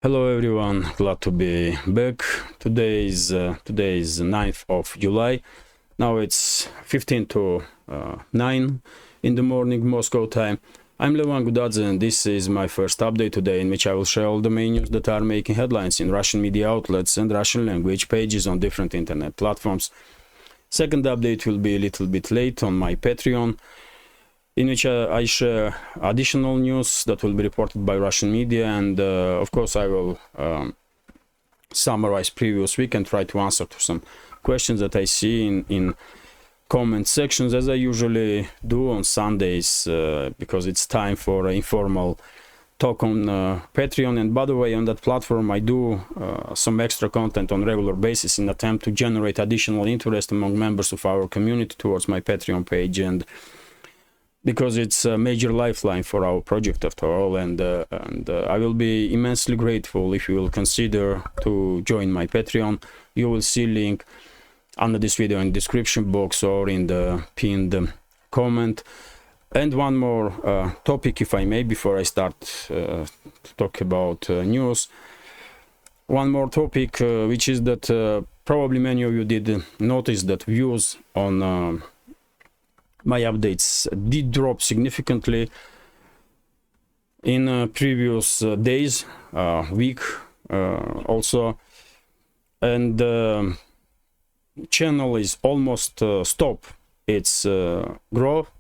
Hello everyone, glad to be back. Today is 9th of July. Now it's 15 to 9 in the morning Moscow time. I'm Levan Gudadze and this is my first update today, in which I will share all the main news that are making headlines in Russian media outlets and Russian language pages on different internet platforms. Second update will be a little bit late on my Patreon, in which I share additional news that will be reported by Russian media, and of course I will summarize previous week and try to answer to some questions that I see in comment sections, as I usually do on Sundays, because it's time for informal talk on Patreon. And by the way, on that platform I do some extra content on regular basis in attempt to generate additional interest among members of our community towards my Patreon page, and because it's a major lifeline for our project after all, and I will be immensely grateful if you will consider to join my Patreon. You will see link under this video in the description box or in the pinned comment. And one more topic, if I may, before I start to talk about news. One more topic, which is that probably many of you did notice that views on my updates did drop significantly in previous days, week also, and channel is almost stop its growth,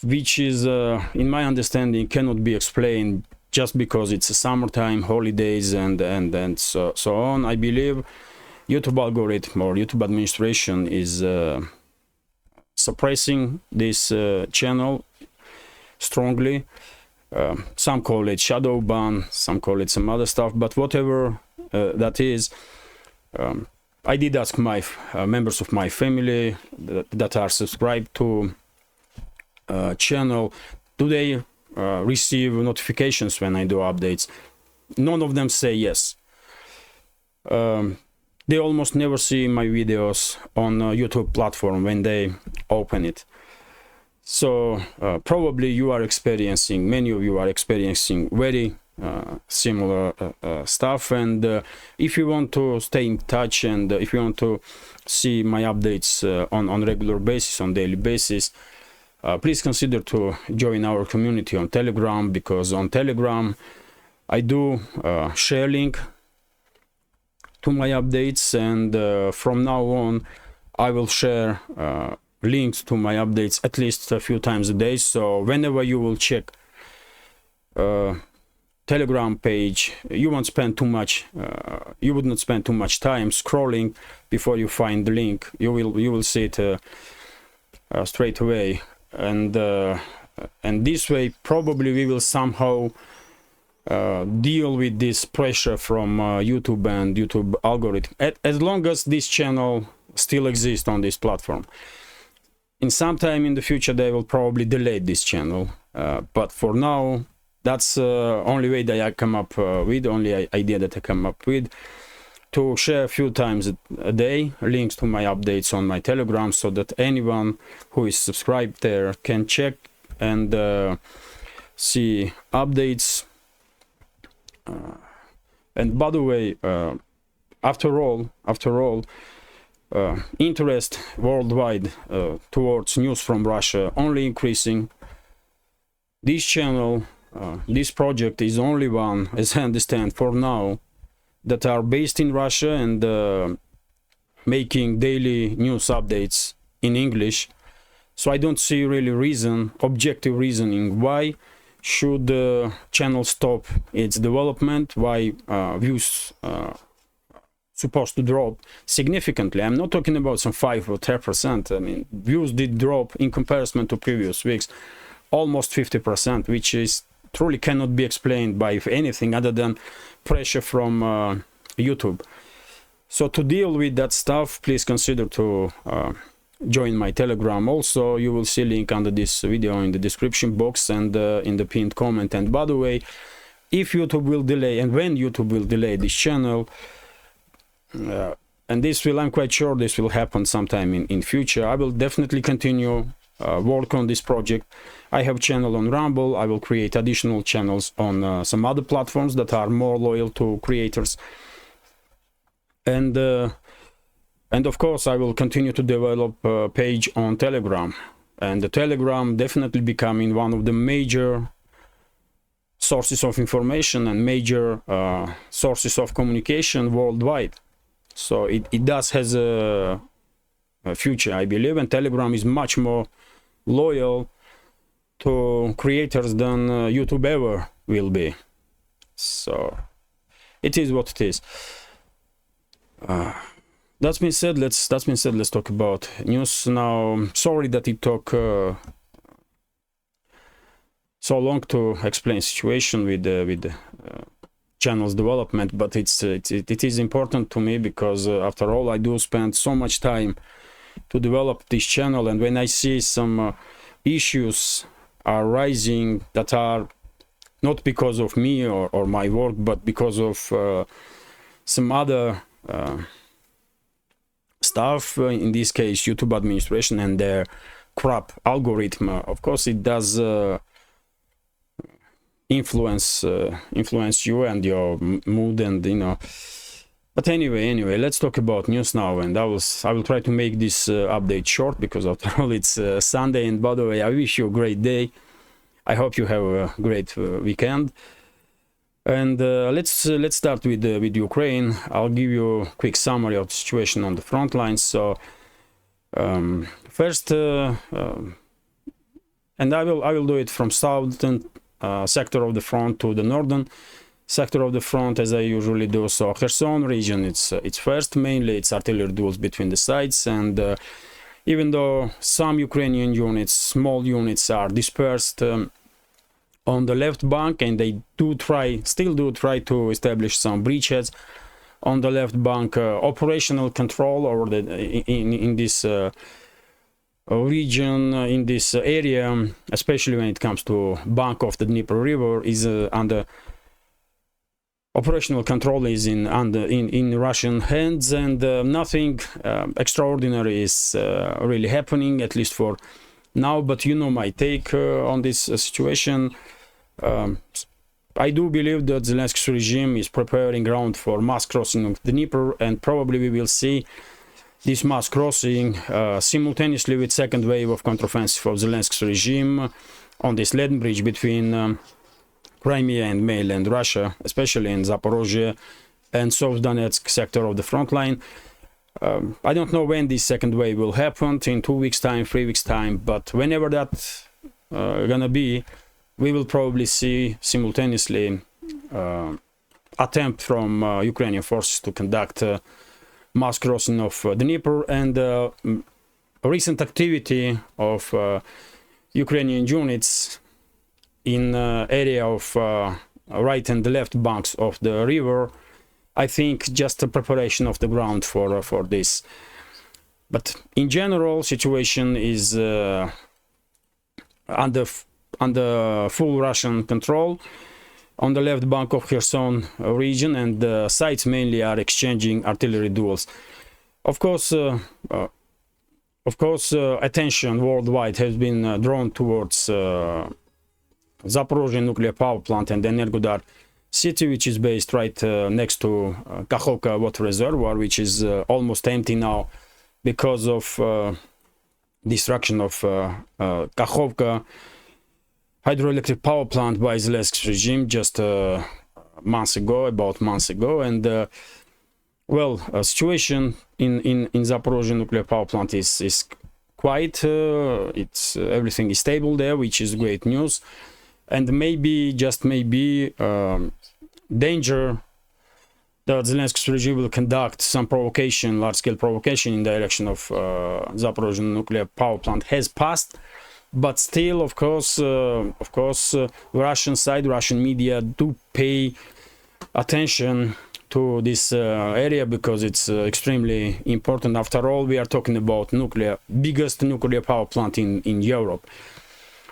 which is in my understanding cannot be explained just because it's summertime, holidays, and so on. I believe YouTube algorithm or YouTube administration is suppressing this channel strongly. Some call it shadow ban, some call it some other stuff, but whatever that is, I did ask my members of my family that are subscribed to channel, do they receive notifications when I do updates? None of them say yes. They almost never see my videos on YouTube platform when they open it. So probably you are experiencing, many of you are experiencing very similar stuff. And if you want to stay in touch, and if you want to see my updates on regular basis, on daily basis, please consider to join our community on Telegram, because on Telegram I do share link to my updates, and from now on I will share links to my updates at least a few times a day. So whenever you will check Telegram page, you won't spend too much you would not spend too much time scrolling before you find the link. You will see it straight away, and this way probably we will somehow deal with this pressure from YouTube and YouTube algorithm, as long as this channel still exists on this platform. In some time in the future they will probably delete this channel, but for now that's only way that I come up with, only idea that I come up with, to share a few times a day links to my updates on my Telegram, so that anyone who is subscribed there can check and see updates. And by the way, after all, interest worldwide towards news from Russia only increasing. This channel, this project is only one, as I understand for now, that are based in Russia and making daily news updates in English. So I don't see really reason, objective reasoning, why should the channel stop its development, why views supposed to drop significantly. I'm not talking about some 5 or 10%. I mean, views did drop in comparison to previous weeks almost 50%, which is truly cannot be explained by anything other than pressure from YouTube. So to deal with that stuff, please consider to join my Telegram. Also, you will see link under this video in the description box and in the pinned comment. And by the way, if YouTube will delay, and when YouTube will delay this channel, and this will, I'm quite sure this will happen sometime in future, I will definitely continue work on this project. I have a channel on Rumble. I will create additional channels on some other platforms that are more loyal to creators. And of course, I will continue to develop a page on Telegram. And the Telegram definitely becoming one of the major sources of information and major sources of communication worldwide. So it does has a future, I believe, and Telegram is much more loyal to creators than YouTube ever will be. So it is what it is. That being said, let's talk about news now. Sorry that it took so long to explain situation with channel's development, but it is important to me because after all, I do spend so much time to develop this channel, and when I see some issues are rising that are not because of me or my work, but because of some other stuff, in this case YouTube administration and their crap algorithm, of course it does influence you and your mood, and you know. But anyway, let's talk about news now, and I will try to make this update short because after all it's Sunday. And by the way, I wish you a great day. I hope you have a great weekend. And let's start with Ukraine. I'll give you a quick summary of the situation on the front lines. So first, and I will do it from southern sector of the front to the northern sector of the front, as I usually do. So Kherson region, it's first. Mainly it's artillery duels between the sides, and even though some Ukrainian units, small units, are dispersed on the left bank, and they still do try to establish some breachheads on the left bank, operational control over in this region, in this area, especially when it comes to bank of the Dnieper River, is under operational control is in Russian hands, and nothing extraordinary is really happening, at least for now. But you know my take on this situation. I do believe that Zelensky's regime is preparing ground for mass crossing of the Dnieper, and probably we will see this mass crossing simultaneously with second wave of counteroffensive of Zelensky's regime on this land bridge between Crimea and mainland Russia, especially in Zaporizhzhia and South Donetsk sector of the front line. I don't know when this second wave will happen, in 2 weeks time, 3 weeks time, but whenever that's gonna be, we will probably see simultaneously attempt from Ukrainian forces to conduct mass crossing of the Dnieper, and recent activity of Ukrainian units in area of right and left banks of the river, I think just a preparation of the ground for this. But in general, situation is under full Russian control on the left bank of Kherson region, and the sides mainly are exchanging artillery duels. Of course, attention worldwide has been drawn towards Zaporizhzhia nuclear power plant and Energodar city, which is based right next to Kakhovka water reservoir, which is almost empty now because of destruction of Kakhovka hydroelectric power plant by Zelensky's regime just about months ago. And situation in Zaporizhzhia nuclear power plant is quiet. Everything is stable there, which is great news. And maybe, just maybe, danger that Zelensky's regime will conduct some provocation, large-scale provocation in direction of Zaporizhzhia nuclear power plant has passed. But still, of course, Russian side, Russian media do pay attention to this area because it's extremely important. After all, we are talking about biggest nuclear power plant in Europe.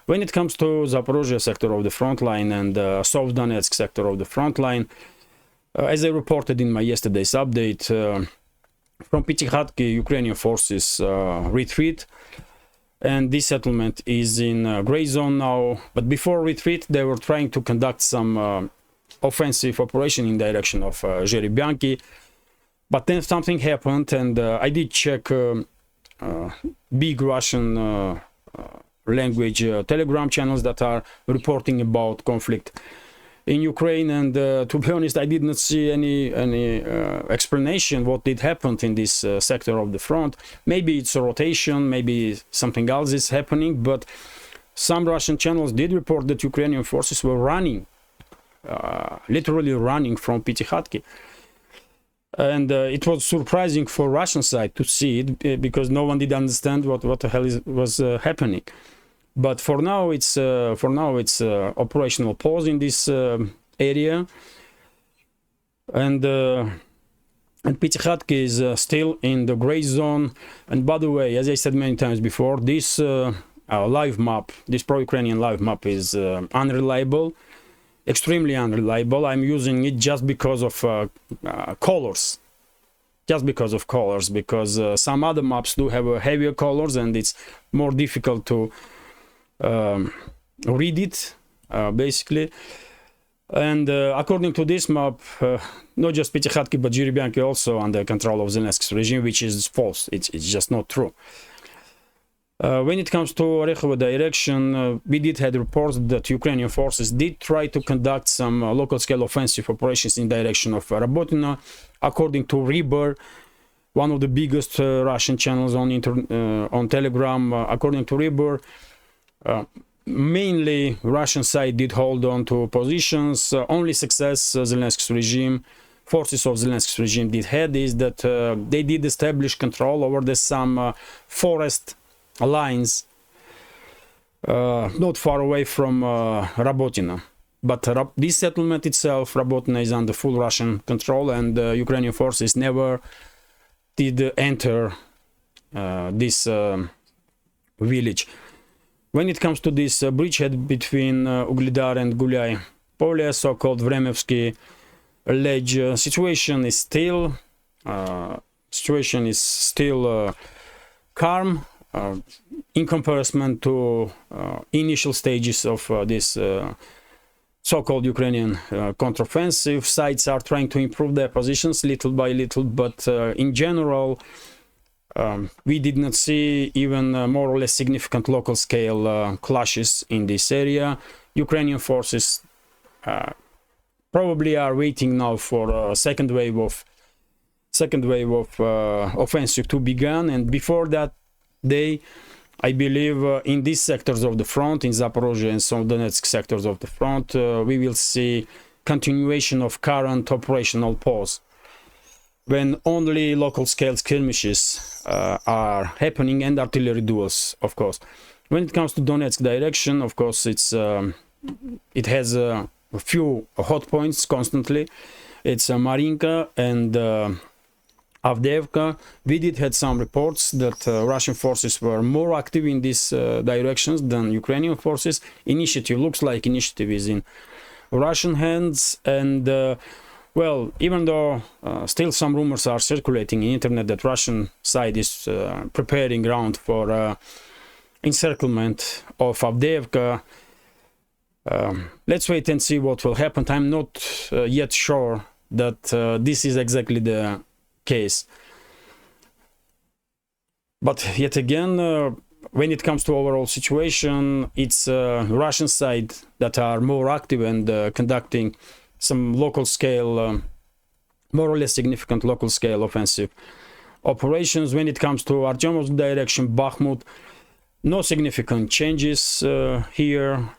When it comes to Zaporizhzhia sector of the front line and South Donetsk sector of the front line, as I reported in my yesterday's update, from Pitikhatki, Ukrainian forces retreat. and this settlement is in gray zone now. But before retreat, they were trying to conduct some offensive operation in direction of Zherebianki, but then something happened, and I did check big Russian language telegram channels that are reporting about conflict in Ukraine, and to be honest, I did not see any explanation what did happen in this sector of the front. Maybe it's a rotation, maybe something else is happening, but some Russian channels did report that Ukrainian forces were running, literally running from Pitikhatki. And it was surprising for Russian side to see it, because no one did understand what the hell was happening. But for now, it's operational pause in this area, and Pitikhatki is still in the gray zone. And by the way, as I said many times before, this live map, this pro-Ukrainian live map, is unreliable, extremely unreliable. I'm using it just because of colors. Just because of colors, because some other maps do have heavier colors, and it's more difficult to read it, basically. And according to this map, not just Pitikhatki but Zherebianki also under control of Zelensky's regime, which is false. It's just not true. When it comes to Orekhovo direction, we did have reports that Ukrainian forces did try to conduct some local-scale offensive operations in direction of Rabotino. According to Ruble, one of the biggest Russian channels on Telegram, according to Ruble, mainly Russian side did hold on to positions. Only success Zelensky's regime, forces of Zelensky's regime did had is that they did establish control over some forest lines not far away from Rabotino. But this settlement itself, Rabotino, is under full Russian control, and Ukrainian forces never did enter this village. When it comes to this bridgehead between Ugledar and Gulyai Polye, so-called Vremevsky ledge, situation is still calm in comparison to initial stages of this so-called Ukrainian counteroffensive. Sides are trying to improve their positions little by little, but in general, we did not see even more or less significant local-scale clashes in this area. Ukrainian forces probably are waiting now for a second wave of offensive to begin, and before that day, I believe in these sectors of the front, in Zaporizhzhia and some Donetsk sectors of the front, we will see continuation of current operational pause, when only local-scale skirmishes are happening, and artillery duels, of course. When it comes to Donetsk direction, of course, it has a few hot points constantly. It's Marinka and Avdiivka. We did had some reports that Russian forces were more active in these directions than Ukrainian forces. Looks like initiative is in Russian hands, and well, even though still some rumors are circulating in internet that Russian side is preparing ground for encirclement of Avdiivka, let's wait and see what will happen. I'm not yet sure that this is exactly the case. But yet again, when it comes to overall situation, it's Russian side that are more active and conducting some local scale, more or less significant local scale offensive operations. When it comes to Artyomovsk direction, Bakhmut, no significant changes here.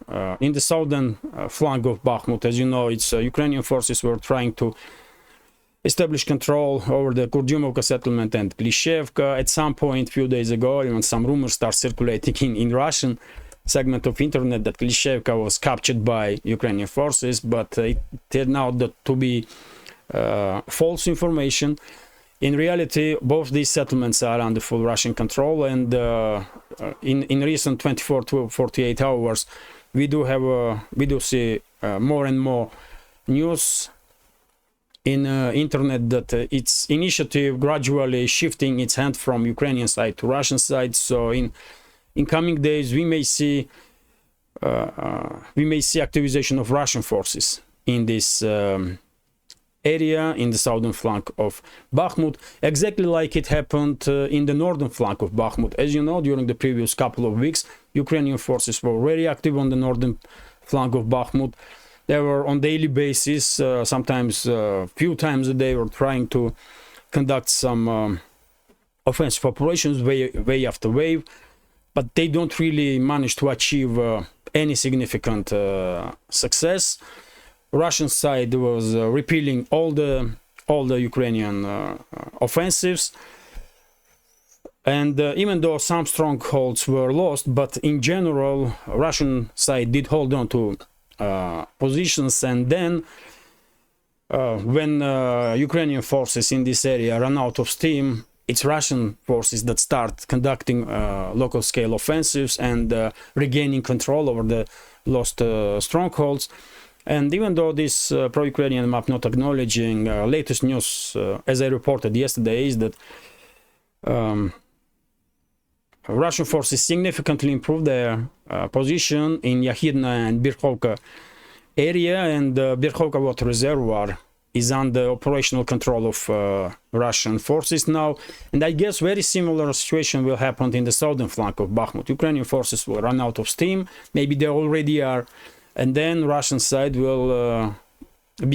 In the southern flank of Bakhmut, as you know, it's Ukrainian forces were trying to establish control over the Kurdyumovka settlement and Klishevka. At some point, a few days ago, even some rumors start circulating in Russian segment of internet that Klishevka was captured by Ukrainian forces, but it turned out to be false information. In reality, both these settlements are under full Russian control, and in recent 24 to 48 hours, we do see more and more news in internet that its initiative gradually shifting its hand from Ukrainian side to Russian side. So in in coming days we may see activization of Russian forces in this area in the southern flank of Bakhmut, exactly like it happened in the northern flank of Bakhmut. As you know, during the previous couple of weeks, Ukrainian forces were very active on the northern flank of Bakhmut. They were on daily basis, sometimes a few times a day, were trying to conduct some offensive operations wave after wave, but they don't really manage to achieve any significant success. Russian side was repelling all the Ukrainian offensives, and even though some strongholds were lost, but in general Russian side did hold on to positions. And then when Ukrainian forces in this area run out of steam, it's Russian forces that start conducting local scale offensives and regaining control over the lost strongholds. And even though this pro-Ukrainian map not acknowledging latest news, as I reported yesterday, is that Russian forces significantly improved their position in Yahidna and Berkhovka area, and Berkhovka water reservoir is under operational control of Russian forces now. And I guess very similar situation will happen in the southern flank of Bakhmut. Ukrainian forces will run out of steam, maybe they already are, and then Russian side will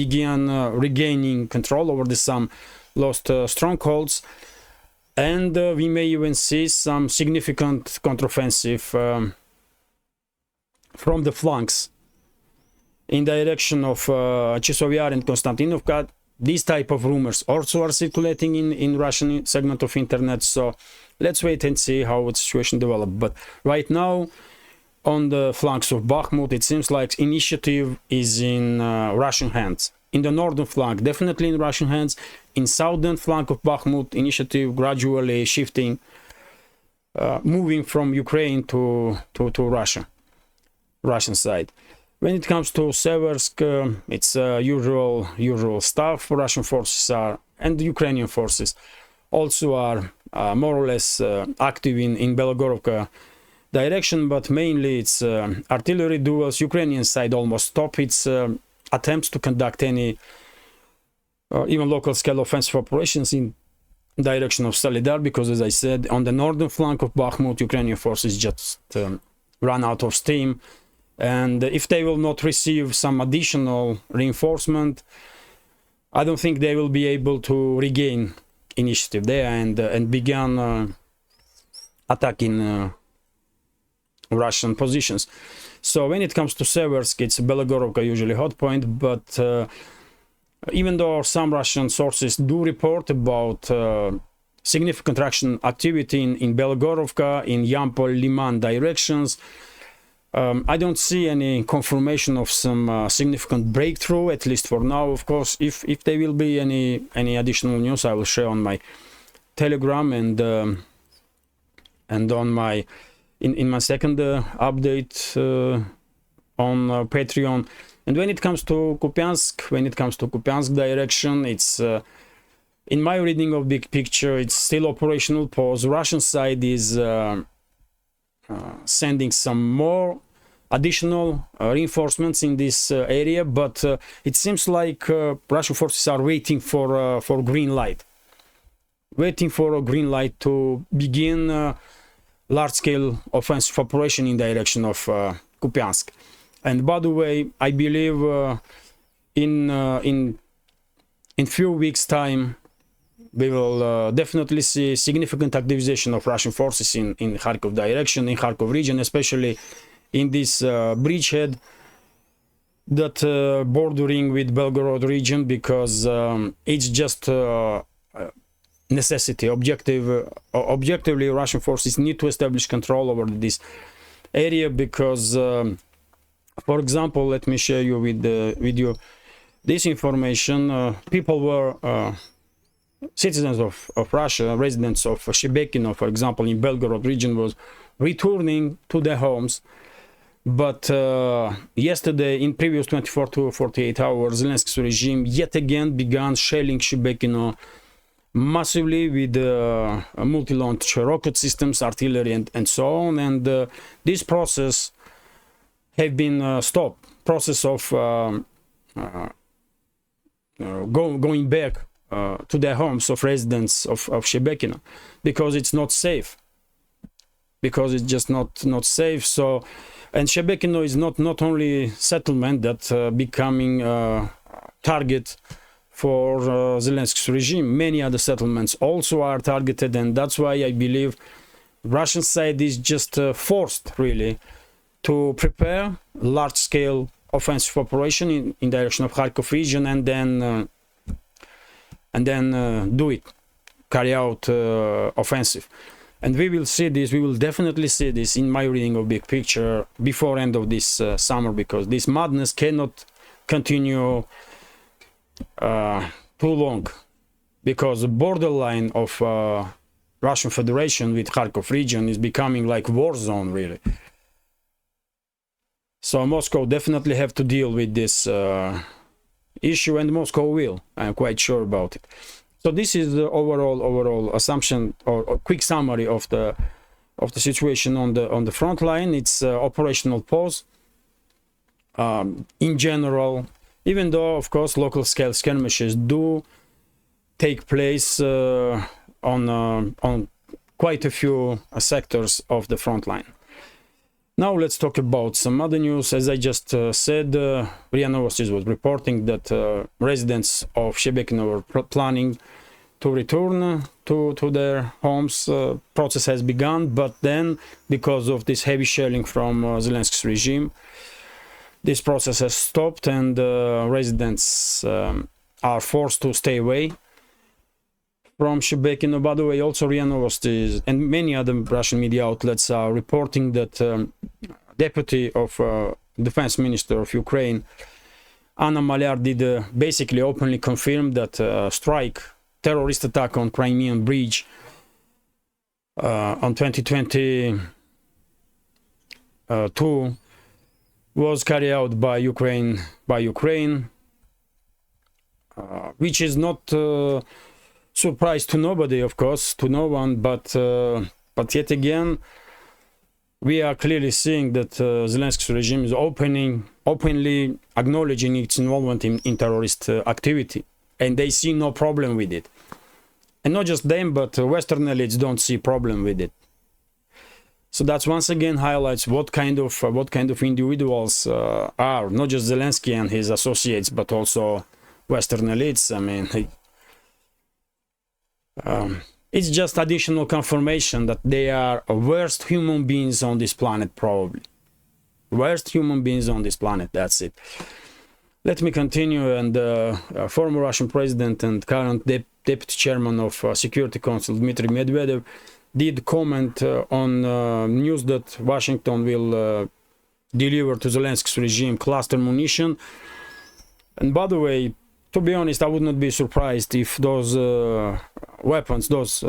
begin regaining control over some lost strongholds, and we may even see some significant counteroffensive from the flanks in direction of Chesov and Konstantinovka. These type of rumors also are circulating in Russian segment of internet, so let's wait and see how the situation develops. But right now, on the flanks of Bakhmut, it seems like initiative is in Russian hands. In the northern flank, definitely in Russian hands. In southern flank of Bakhmut, initiative gradually shifting, moving from Ukraine to Russian side. When it comes to Seversk, it's usual stuff. Russian forces are, and the Ukrainian forces also are more or less active in Belgorod direction, but mainly it's artillery duels. Ukrainian side almost stopped its attempts to conduct any even local scale offensive operations in direction of Solidar, because, as I said, on the northern flank of Bakhmut, Ukrainian forces just run out of steam, and if they will not receive some additional reinforcement, I don't think they will be able to regain initiative there and begin attacking Russian positions. So when it comes to Seversk, it's Belgorod usually hot point, but even though some Russian sources do report about significant Russian activity in Belgorovka, in Yampol, Liman directions, I don't see any confirmation of some significant breakthrough, at least for now. Of course, if there will be any additional news, I will share on my Telegram and on my in my second update on Patreon. And when it comes to Kupiansk direction, it's in my reading of big picture, it's still operational pause. Russian side is sending some more additional reinforcements in this area, but it seems like Russian forces are waiting for green light, to begin large-scale offensive operation in direction of Kupiansk. And by the way, I believe in few weeks' time we will definitely see significant activization of Russian forces in Kharkov direction, in Kharkov region, especially in this bridgehead that bordering with Belgorod region, because it's just necessity. Objectively, Russian forces need to establish control over this area, because for example, let me share you with you this information. People were citizens of Russia, residents of Shebekino, for example, in Belgorod region, was returning to their homes. But yesterday, in previous 24 to 48 hours, Zelensky's regime yet again began shelling Shebekino massively with multi-launch rocket systems, artillery, and so on. And this process have been stopped. Process of going back to their homes of residents of Shebekino, because it's not safe. Because it's just not safe. So, and Shebekino is not only settlement that becoming target for Zelensky's regime. Many other settlements also are targeted, and that's why I believe Russian side is just forced really to prepare large-scale offensive operation in direction of Kharkov region, and then do it, carry out offensive. And we will see this, we will definitely see this in my reading of big picture before end of this summer, because this madness cannot continue too long, because the borderline of Russian Federation with Kharkov region is becoming like war zone really. So Moscow definitely have to deal with this issue, and Moscow will. I'm quite sure about it. So this is the overall assumption or quick summary of the situation on the front line. It's operational pause in general, even though of course local scale skirmishes do take place on quite a few sectors of the front line. Now let's talk about some other news. As I just said, RIA Novosti was reporting that residents of Shebekino were planning to return to their homes. Process has begun, but then because of this heavy shelling from Zelensky's regime, this process has stopped, and residents are forced to stay away from Shebekino. By the way, also RIA Novosti and many other Russian media outlets are reporting that Deputy of Defense Minister of Ukraine, Anna Malyar, did basically openly confirm that terrorist attack on Crimean bridge on 2022 was carried out by Ukraine, which is not surprise to nobody, of course, to no one, but yet again, we are clearly seeing that Zelensky's regime is openly acknowledging its involvement in terrorist activity, and they see no problem with it. And not just them, but Western elites don't see problem with it. So that's once again highlights what kind of individuals are not just Zelensky and his associates, but also Western elites. I mean, it's just additional confirmation that they are worst human beings on this planet, probably. Worst human beings on this planet, that's it. Let me continue. And former Russian president and current deputy chairman of Security Council, Dmitry Medvedev, did comment on news that Washington will deliver to Zelensky's regime cluster munition. And by the way, to be honest, I would not be surprised if those weapons, those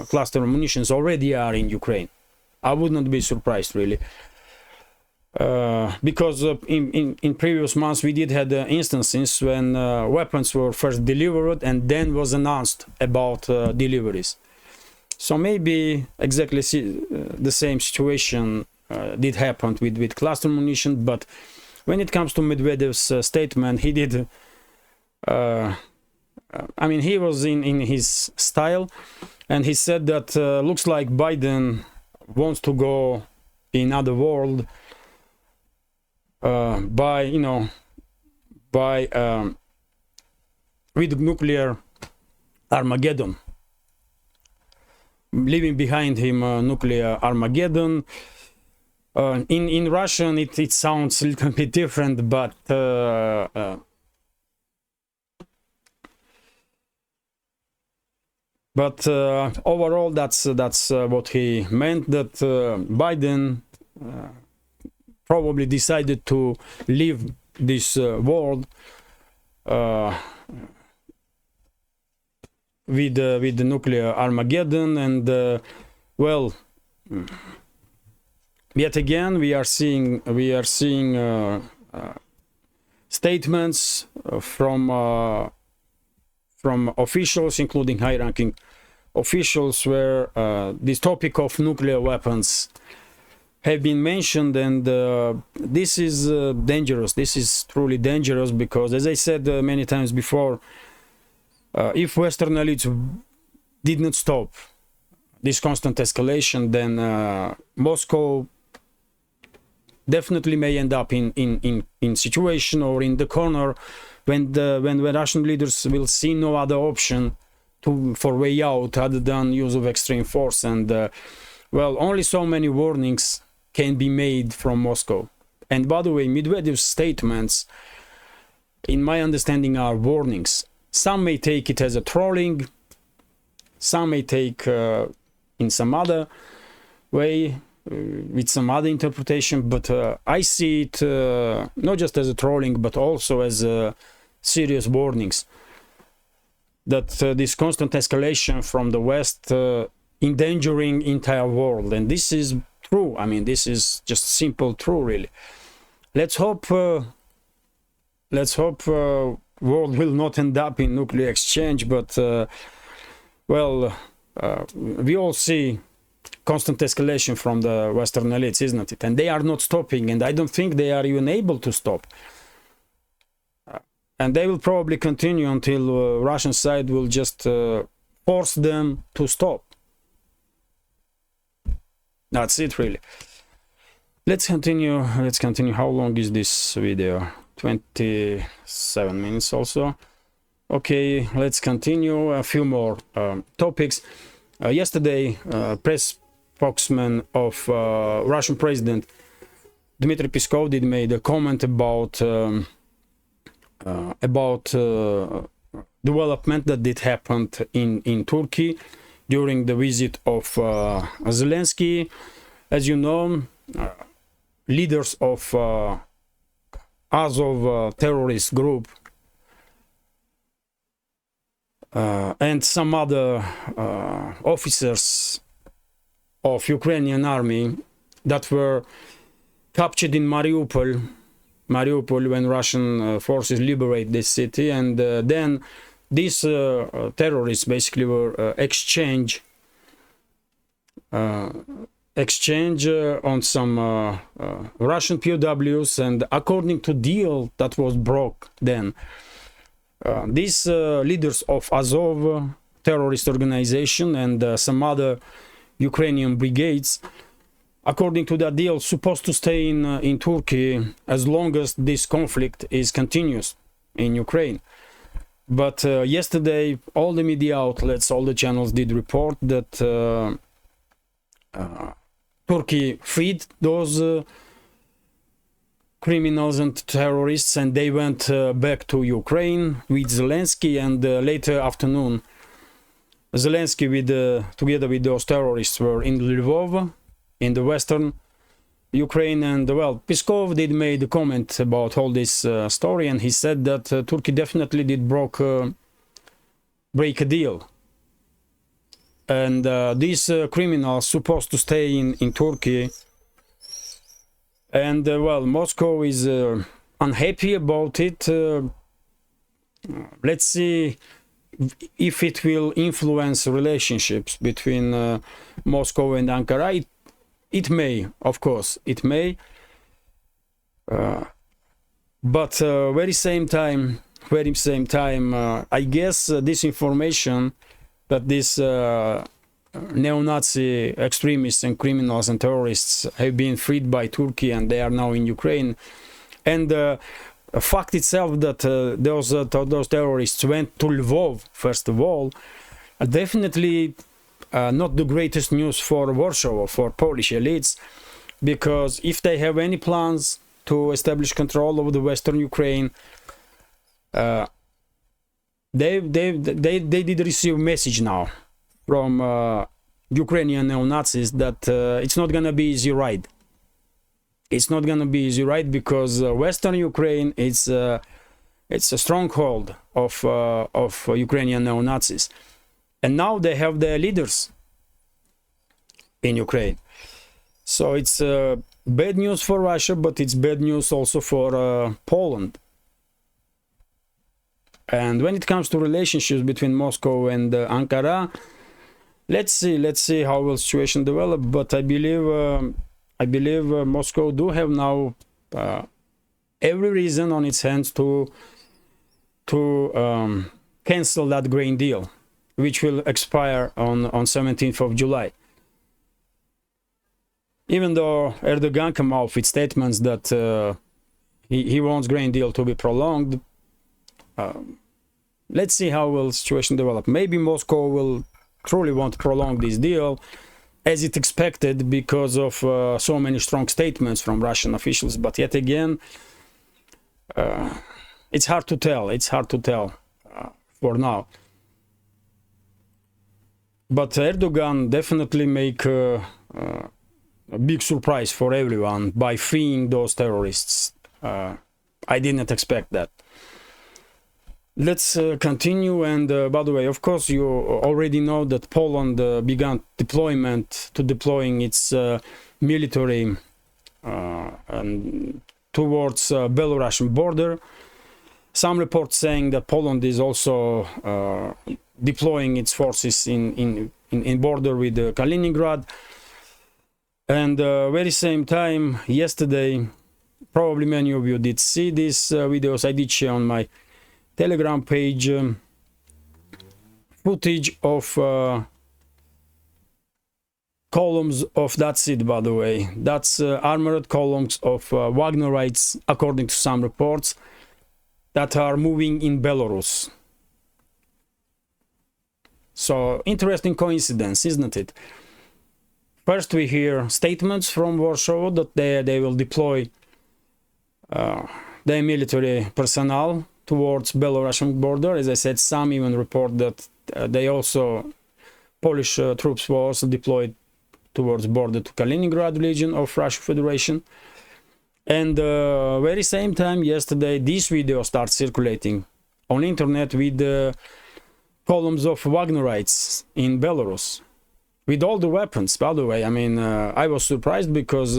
cluster munitions already are in Ukraine. I would not be surprised, really. Because in previous months we did have instances when weapons were first delivered and then was announced about deliveries. So maybe exactly the same situation did happen with cluster munition. But when it comes to Medvedev's statement, he did I mean, he was in his style, and he said that looks like Biden wants to go in other world with nuclear Armageddon, leaving behind him nuclear Armageddon. In Russian it sounds a little bit different, but overall that's what he meant, that Biden probably decided to leave this world with the nuclear Armageddon. And well, yet again we are seeing statements from from officials, including high-ranking officials, where this topic of nuclear weapons have been mentioned, and this is dangerous. This is truly dangerous because, as I said many times before, if Western elites did not stop this constant escalation, then Moscow definitely may end up in situation or in the corner when Russian leaders will see no other option for way out other than use of extreme force. And well, only so many warnings can be made from Moscow. And by the way, Medvedev's statements, in my understanding, are warnings. Some may take it as a trolling, some may take in some other way, with some other interpretation, but I see it not just as a trolling, but also as serious warnings that this constant escalation from the West endangering entire world. And this is true. I mean, this is just simple true, really. Let's hope world will not end up in nuclear exchange, but well, we all see constant escalation from the Western elites, isn't it? And they are not stopping, and I don't think they are even able to stop. And they will probably continue until Russian side will just force them to stop. That's it, really. Let's continue. How long is this video? 27 minutes also. Okay, let's continue. A few more topics. Yesterday, press spokesman of Russian President Dmitry Peskov did made a comment about development that did happen in Turkey during the visit of Zelensky. As you know, leaders of Azov terrorist group and some other officers of Ukrainian army that were captured in Mariupol when Russian forces liberate this city, and then these terrorists basically were exchanged on some Russian POWs, and according to deal that was broke then, these leaders of Azov terrorist organization and some other Ukrainian brigades, according to that deal, supposed to stay in Turkey as long as this conflict is continuous in Ukraine. But yesterday, all the media outlets, all the channels did report that Turkey freed those criminals and terrorists, and they went back to Ukraine with Zelensky, and later afternoon Zelensky together with those terrorists were in Lvov in the western Ukraine. And well, Peskov did made a comment about all this story, and he said that Turkey definitely did break a deal, and these criminals supposed to stay in Turkey. And well, Moscow is unhappy about it. Let's see if it will influence relationships between Moscow and Ankara. It may, of course, it may. But very same time, I guess this information that this neo-Nazi extremists and criminals and terrorists have been freed by Turkey and they are now in Ukraine, and the fact itself that those terrorists went to Lvov first of all, definitely not the greatest news for Warsaw or for Polish elites, because if they have any plans to establish control over the western Ukraine, they did receive message now from Ukrainian neo-Nazis that it's not gonna be easy ride. It's not gonna be easy ride because Western Ukraine it's a stronghold of Ukrainian neo-Nazis, and now they have their leaders in Ukraine. So it's bad news for Russia, but it's bad news also for Poland. And when it comes to relationships between Moscow and Ankara, let's see how will situation develop. But I believe Moscow do have now every reason on its hands to cancel that grain deal, which will expire on 17th of July. Even though Erdogan came out with statements that he wants grain deal to be prolonged, let's see how will situation develop. Maybe Moscow will truly want to prolong this deal as it expected because of so many strong statements from Russian officials. But yet again, it's hard to tell. It's hard to tell for now. But Erdogan definitely make a big surprise for everyone by freeing those terrorists. I didn't expect that. Let's continue. And by the way, of course, you already know that Poland began deploying its military towards Belarusian border. Some reports saying that Poland is also deploying its forces in border with Kaliningrad. And very same time, yesterday, probably many of you did see these videos. I did share on my Telegram page footage of columns of, that's it, by the way. That's armored columns of Wagnerites, according to some reports, that are moving in Belarus. So, interesting coincidence, isn't it? First, we hear statements from Warsaw that they will deploy their military personnel towards Belarusian border. As I said, some even report that Polish troops were also deployed towards border to Kaliningrad region of Russian Federation. And very same time yesterday, this video starts circulating on internet with columns of Wagnerites in Belarus, with all the weapons, by the way. I mean, I was surprised because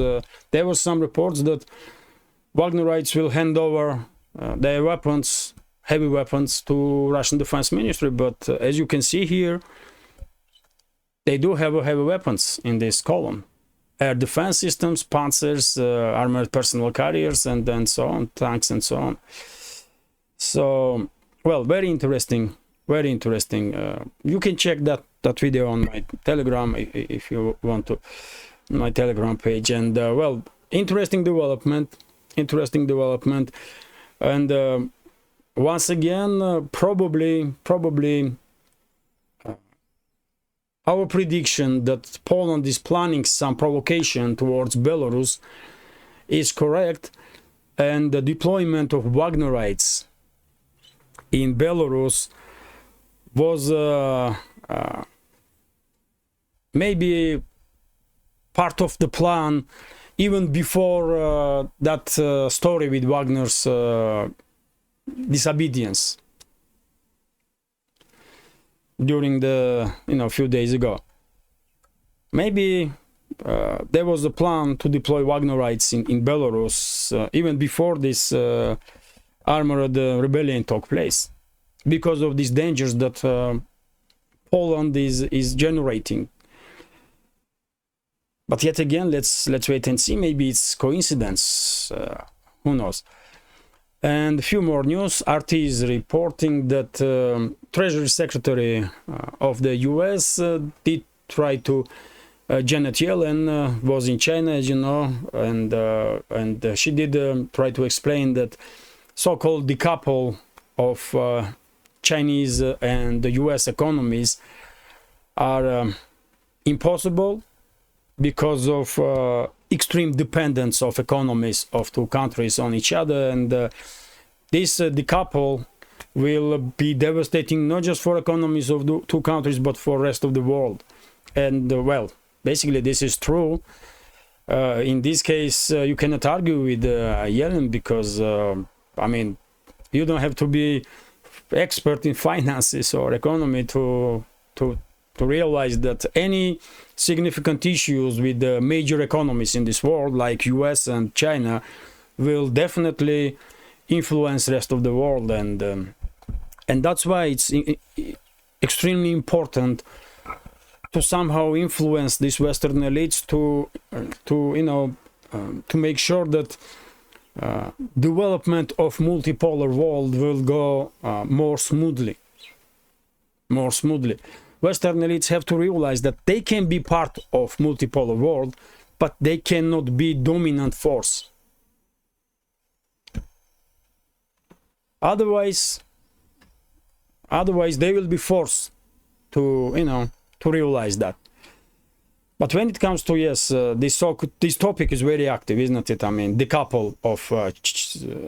there were some reports that Wagnerites will hand over their weapons, heavy weapons, to Russian Defense Ministry. But as you can see here, they do have heavy weapons in this column. Air defense systems, panzers, armored personnel carriers, and then so on, tanks and so on. So, well, very interesting, very interesting. You can check that video on my Telegram if you want to, my Telegram page. And well, interesting development. And once again, probably our prediction that Poland is planning some provocation towards Belarus is correct, and the deployment of Wagnerites in Belarus was maybe part of the plan even before that story with Wagner's disobedience during the few days ago. Maybe there was a plan to deploy Wagnerites in Belarus even before this armored rebellion took place, because of these dangers that Poland is generating. But yet again, let's wait and see. Maybe it's coincidence. Who knows? And a few more news. RT is reporting that Treasury Secretary of the U.S. did try to Janet Yellen was in China, as you know, and she did try to explain that so-called decouple of Chinese and the U.S. economies are impossible because of extreme dependence of economies of two countries on each other, and this decouple will be devastating not just for economies of the two countries but for the rest of the world. And well, basically this is true. In this case, you cannot argue with Yellen, because I mean, you don't have to be expert in finances or economy to realize that any significant issues with the major economies in this world, like US and China, will definitely influence the rest of the world. And And that's why it's extremely important to somehow influence these Western elites to to make sure that development of multipolar world will go more smoothly. Western elites have to realize that they can be part of multipolar world, but they cannot be dominant force. Otherwise they will be forced to to realize that. But when it comes to this topic is very active, isn't it? I mean, decouple of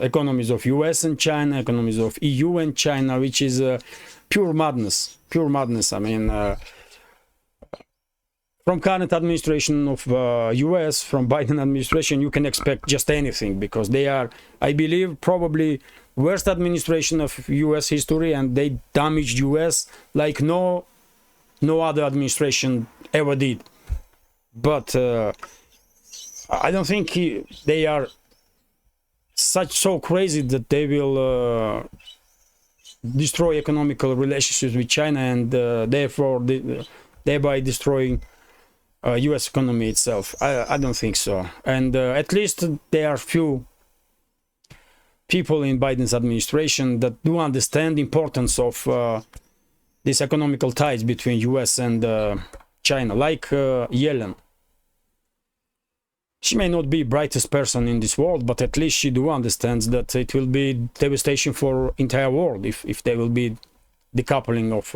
economies of U.S. and China, economies of EU and China, which is pure madness. I mean, from current administration of U.S., from Biden administration, you can expect just anything, because they are, I believe, probably worst administration of U.S. history, and they damaged U.S. like no other administration ever did. But I don't think they are so crazy that they will destroy economical relationships with China, and therefore thereby destroying U.S. economy itself. I don't think so. And at least there are few people in Biden's administration that do understand the importance of these economical ties between U.S. and China, like Yellen. She may not be brightest person in this world, but at least she do understands that it will be devastation for entire world if there will be decoupling of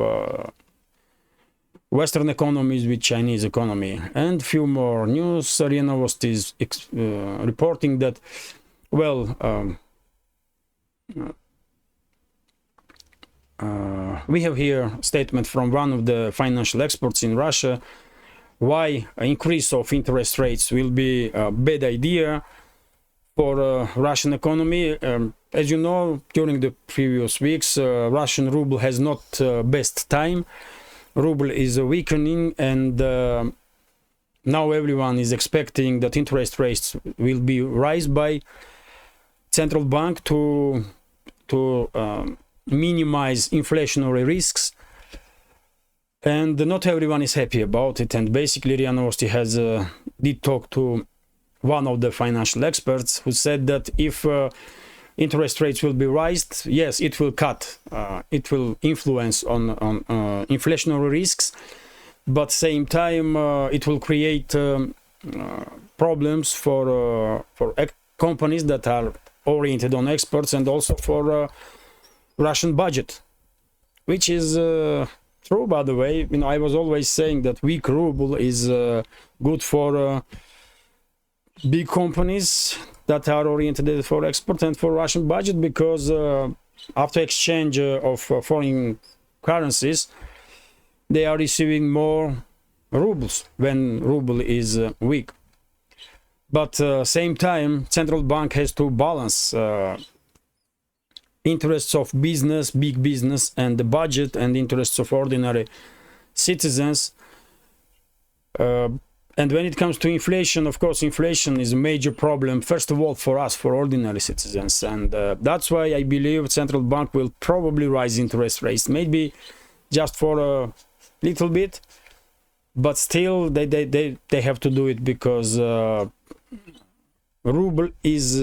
Western economies with Chinese economy. And few more news. RIA Novosti is reporting that, well, we have here a statement from one of the financial experts in Russia why an increase of interest rates will be a bad idea for Russian economy. As you know, during the previous weeks, Russian ruble has not best time. Ruble is weakening, and now everyone is expecting that interest rates will be raised by central bank to minimize inflationary risks. And not everyone is happy about it, and basically RIA Novosti has did talk to one of the financial experts who said that if interest rates will be raised, yes, it will it will influence on inflationary risks, but same time it will create problems for companies that are oriented on exports, and also for Russian budget, which is true, by the way. I was always saying that weak ruble is good for big companies that are oriented for export and for Russian budget, because after exchange of foreign currencies, they are receiving more rubles when ruble is weak. But same time, central bank has to balance interests of business, big business, and the budget, and interests of ordinary citizens. And when it comes to inflation, of course, inflation is a major problem, first of all, for us, for ordinary citizens. And that's why I believe central bank will probably raise interest rates, maybe just for a little bit, but still they have to do it, because ruble is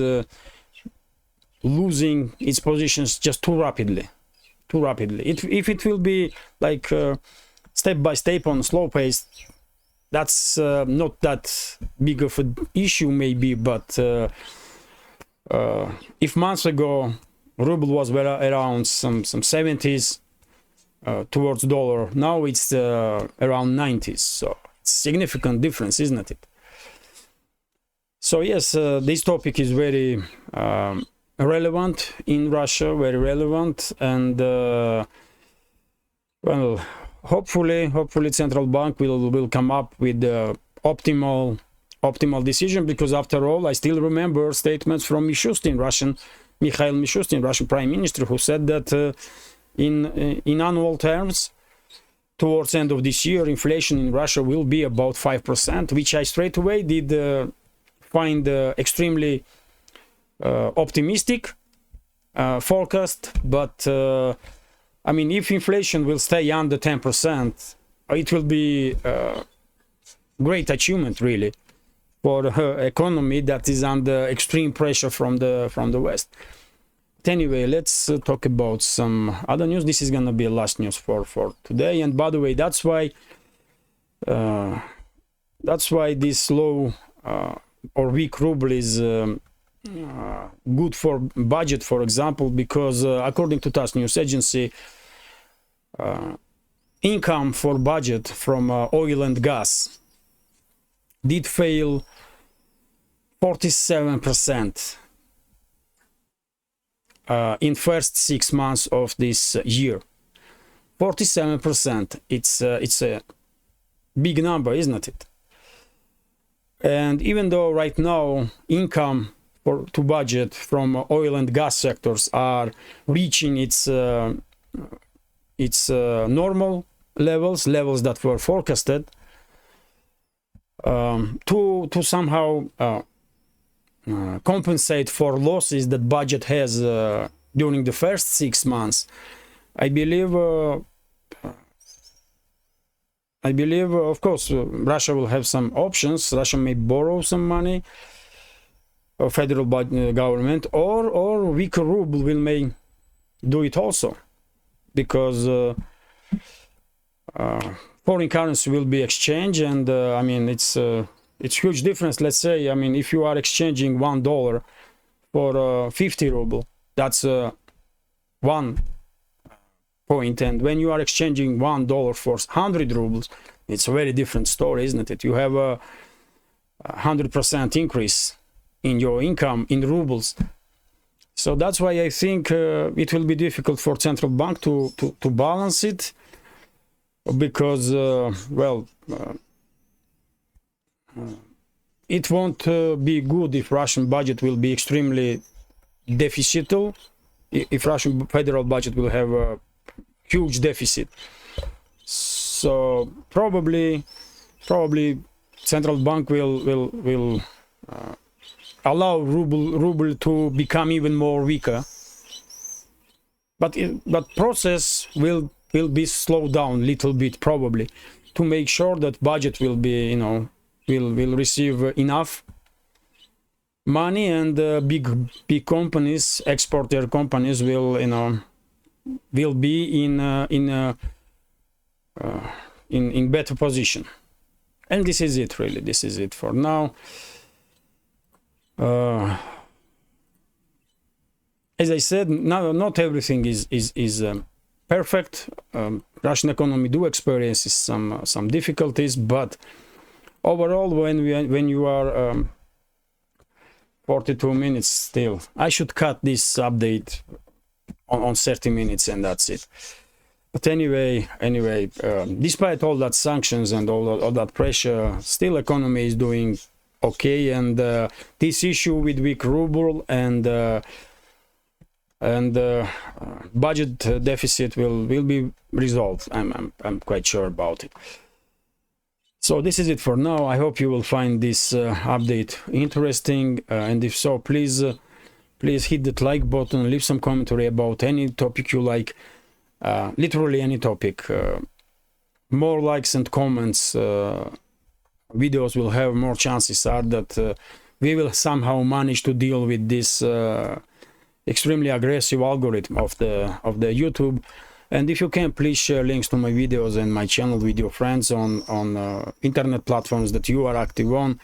losing its positions just too rapidly. If it will be like step by step on slow pace, that's not that big of an issue maybe. But if months ago ruble was around some 70s towards dollar, now it's around 90s, so it's significant difference, isn't it? So yes, this topic is very relevant in Russia, very relevant, and well, hopefully central bank will come up with the optimal decision, because after all, I still remember statements from Mikhail Mishustin, Russian Prime Minister, who said that in annual terms, towards the end of this year, inflation in Russia will be about 5%, which I straight away did find extremely optimistic forecast. But I mean, if inflation will stay under 10%, it will be a great achievement, really, for the economy that is under extreme pressure from the West. But anyway, let's talk about some other news. This is gonna be the last news for today. And by the way, that's why this low or weak ruble is good for budget, for example, because according to TASS news agency, income for budget from oil and gas did fail 47% in first 6 months of this year. 47%. It's a big number, isn't it? And even though right now income to budget from oil and gas sectors are reaching its normal levels that were forecasted, to somehow compensate for losses that budget has during the first 6 months, I believe, of course, Russia will have some options. Russia may borrow some money, or federal government, or weaker ruble may do it also, because foreign currency will be exchanged, and I mean, it's huge difference. Let's say, I mean, if you are exchanging $1 for 50 ruble, that's 1 point, and when you are exchanging $1 for 100 rubles, it's a very different story, isn't it? You have a 100% increase in your income in rubles. So that's why I think it will be difficult for central bank to balance it, because it won't be good if Russian budget will be extremely deficital, if Russian federal budget will have a huge deficit. So probably central bank will allow ruble to become even more weaker, but process will be slowed down a little bit, probably, to make sure that budget will be, will receive enough money, and big companies, exporter companies, will be in better position. And this is it, really. This is it for now. As I said, not everything is perfect. Russian economy do experience some difficulties, but overall, when you are 42 minutes still, I should cut this update on 30 minutes, and that's it. But anyway, despite all that sanctions and all that pressure, still economy is doing okay, and this issue with weak ruble and budget deficit will be resolved. I'm quite sure about it. So this is it for now. I hope you will find this update interesting, and if so, please hit that like button, leave some commentary about any topic you like, literally any topic. More likes and comments, videos will have more chances are that we will somehow manage to deal with this extremely aggressive algorithm of the YouTube. And if you can, please share links to my videos and my channel with your friends on internet platforms that you are active on.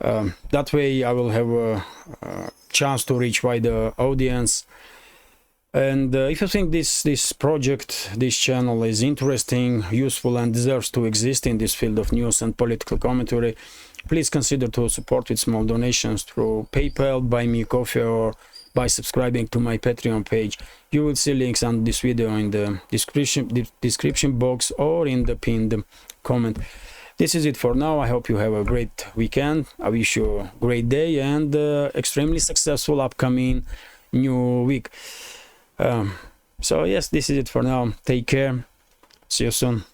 That way I will have a chance to reach wider audience. And if you think this project, this channel is interesting, useful, and deserves to exist in this field of news and political commentary, please consider to support with small donations through PayPal, Buy Me Coffee, or by subscribing to my Patreon page. You will see links on this video in the description box or in the pinned comment. This is it for now. I hope you have a great weekend. I wish you a great day and extremely successful upcoming new week. So yes, this is it for now. Take care. See you soon.